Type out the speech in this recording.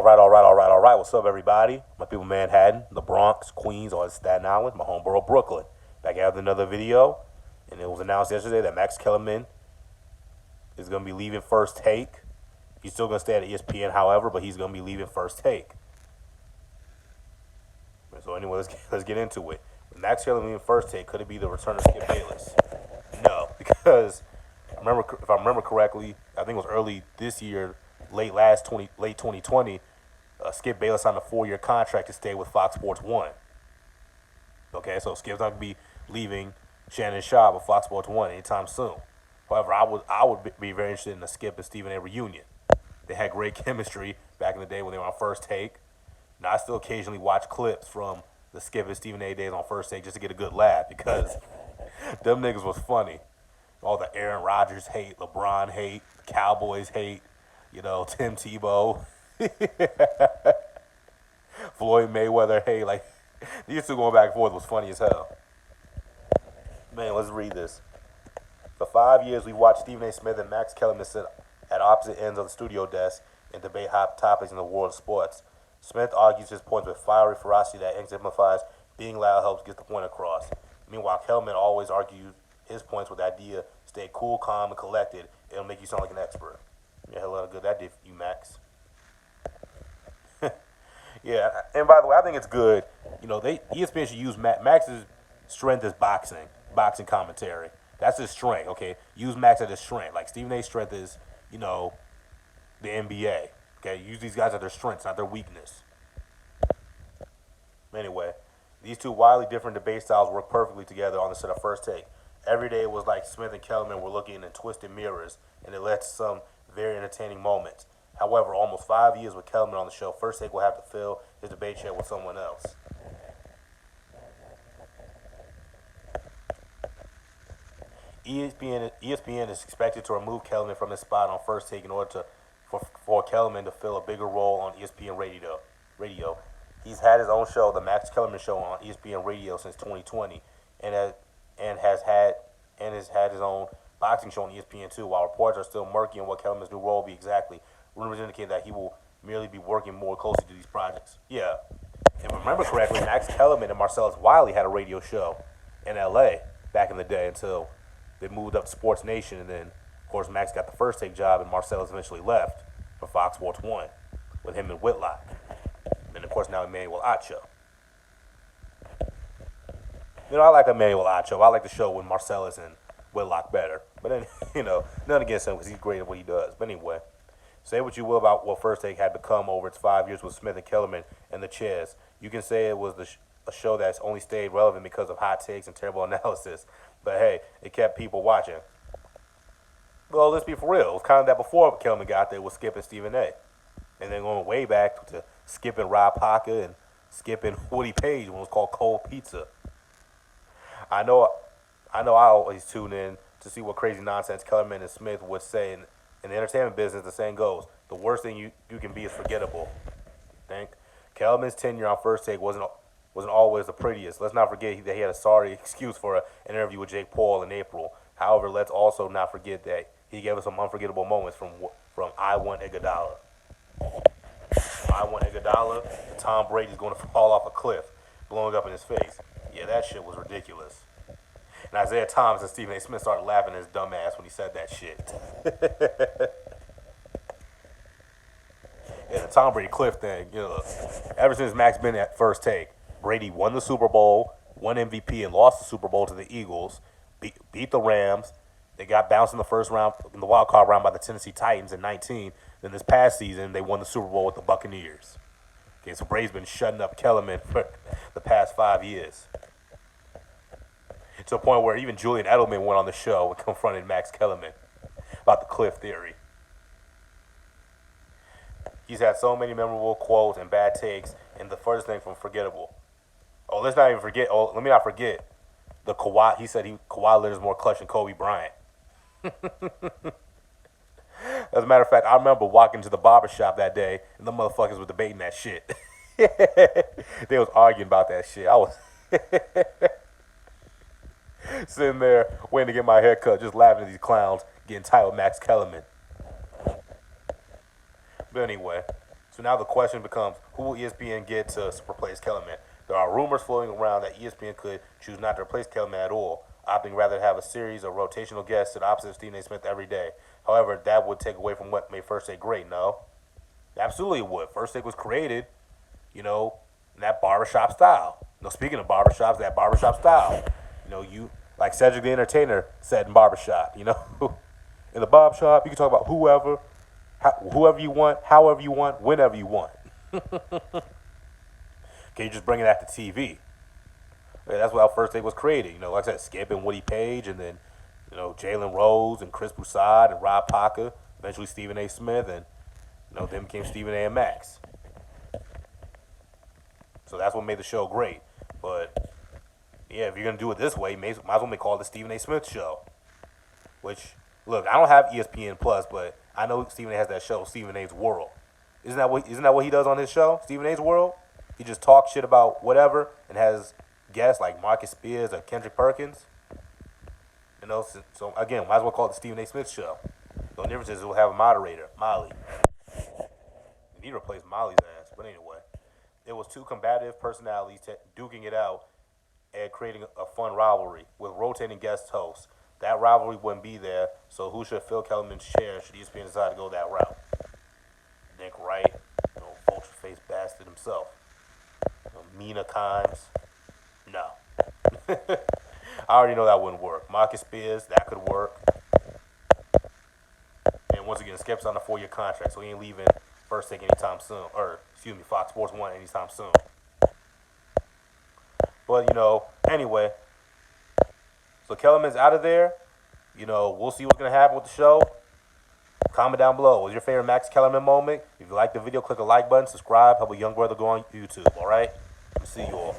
All right. What's up, everybody? My people, Manhattan, the Bronx, Queens, all Staten Island, my home borough, Brooklyn. Back out with another video, and it was announced yesterday that Max Kellerman is going to be leaving First Take. He's still going to stay at ESPN, however, but he's going to be leaving First Take. So anyway, let's get into it. With Max Kellerman leaving First Take, could it be the return of Skip Bayless? No, because if I remember correctly, I think it was early this year, late 2020. Skip Bayless signed a 4-year contract to stay with Fox Sports 1. Okay, so Skip's not going to be leaving Shannon Sharpe with Fox Sports 1 anytime soon. However, I would be very interested in a Skip and Stephen A. reunion. They had great chemistry back in the day when they were on First Take. Now, I still occasionally watch clips from the Skip and Stephen A. days on First Take just to get a good laugh because them niggas was funny. All the Aaron Rodgers hate, LeBron hate, Cowboys hate, Tim Tebow. Floyd Mayweather, hey, like, these two going back and forth was funny as hell. Man, let's read this. For 5 years, we watched Stephen A. Smith and Max Kellerman sit at opposite ends of the studio desk and debate hot topics in the world of sports. Smith argues his points with fiery ferocity that exemplifies being loud helps get the point across. Meanwhile, Kellerman always argues his points with the idea, stay cool, calm, and collected. It'll make you sound like an expert. Yeah, hell of a good that did for you, Max. Yeah, and by the way, I think it's good. ESPN should use Max's strength is boxing commentary. That's his strength. Okay, use Max as his strength. Like Stephen A's strength is, the NBA. Okay, use these guys as their strengths, not their weakness. Anyway, these two wildly different debate styles work perfectly together on the set of First Take. Every day it was like Smith and Kellerman were looking in twisted mirrors, and it led to some very entertaining moments. However, almost 5 years with Kellerman on the show, First Take will have to fill his debate chair with someone else. ESPN is expected to remove Kellerman from his spot on First Take in order for Kellerman to fill a bigger role on ESPN Radio. He's had his own show, the Max Kellerman Show, on ESPN Radio since 2020, and has had his own boxing show on ESPN too. While reports are still murky on what Kellerman's new role will be exactly, rumors indicate that he will merely be working more closely to these projects. Yeah. If I remember correctly, Max Kellerman and Marcellus Wiley had a radio show in LA back in the day until they moved up to Sports Nation, and then, of course, Max got the First Take job, and Marcellus eventually left for Fox Sports 1 with him and Whitlock. And, of course, now Emmanuel Acho. I like Emmanuel Acho. I like the show with Marcellus and Whitlock better. But then, nothing against him because he's great at what he does. But anyway, say what you will about what First Take had become over its 5 years with Smith and Kellerman and the chairs. You can say it was a show that's only stayed relevant because of hot takes and terrible analysis. But hey, it kept people watching. Well, let's be for real. It was kind of that before Kellerman got there with Skip and Stephen A. And then going way back to Skip and Rob Parker and Skip and Woody Page when it was called Cold Pizza. I know I always tune in to see what crazy nonsense Kellerman and Smith would say. In the entertainment business, the saying goes, the worst thing you can be is forgettable. Think Kellerman's tenure on First Take wasn't always the prettiest. Let's not forget that he had a sorry excuse for an interview with Jake Paul in April. However, let's also not forget that he gave us some unforgettable moments from I Want Iguodala. I Want Iguodala, Tom Brady's going to fall off a cliff, blowing up in his face. Yeah, that shit was ridiculous. And Isaiah Thomas and Stephen A. Smith started laughing at his dumb ass when he said that shit. Yeah, the Tom Brady cliff thing, ever since Max been at First Take, Brady won the Super Bowl, won MVP, and lost the Super Bowl to the Eagles, beat the Rams. They got bounced in the first round, in the wild card round by the Tennessee Titans in 2019. Then this past season, they won the Super Bowl with the Buccaneers. Okay, so Brady's been shutting up Kellerman for the past 5 years. To a point where even Julian Edelman went on the show and confronted Max Kellerman about the cliff theory. He's had so many memorable quotes and bad takes, and the furthest thing from forgettable. Oh, let me not forget the Kawhi. He said Kawhi Leonard's more clutch than Kobe Bryant. As a matter of fact, I remember walking to the barbershop that day, and the motherfuckers were debating that shit. They was arguing about that shit. I was sitting there waiting to get my hair cut, just laughing at these clowns getting tired with Max Kellerman. But anyway, So now the question becomes, who will ESPN get to replace Kellerman? There are rumors floating around that ESPN could choose not to replace Kellerman at all, opting rather to have a series of rotational guests to the opposite of Stephen A. Smith every day. However, that would take away from what made First Take great, no? Absolutely it would. First Take was created, in that barbershop style. Speaking of barbershops, that barbershop style. You like Cedric the Entertainer said in barbershop, in the barbershop, you can talk about whoever you want, however you want, whenever you want. Can you just bring that to TV? Yeah, that's how First Take was created. Like I said, Skip and Woody Page, and then, Jalen Rose and Chris Broussard and Rob Parker, eventually Stephen A. Smith, and, then became Stephen A. and Max. So that's what made the show great. But, yeah, if you're going to do it this way, might as well call it the Stephen A. Smith Show. Which, look, I don't have ESPN Plus, but I know Stephen A. has that show, Stephen A.'s World. Isn't that what he does on his show, Stephen A.'s World? He just talks shit about whatever and has guests like Marcus Spears or Kendrick Perkins. So again, might as well call it the Stephen A. Smith Show. The only difference is it will have a moderator, Molly. You need to replace Molly's ass. But anyway, it was two combative personalities duking it out and creating a fun rivalry with rotating guest hosts. That rivalry wouldn't be there, so who should fill Kellerman's chair should ESPN decide to go that route? Nick Wright, vulture-faced bastard himself. Mina Kimes, no. I already know that wouldn't work. Marcus Spears, that could work. And once again, Skip's on a 4-year contract, so he ain't leaving First Take anytime soon. Fox Sports 1 anytime soon. But, anyway. So Kellerman's out of there. We'll see what's going to happen with the show. Comment down below. What was your favorite Max Kellerman moment? If you like the video, click the like button, subscribe, help a young brother go on YouTube, all right? See you all.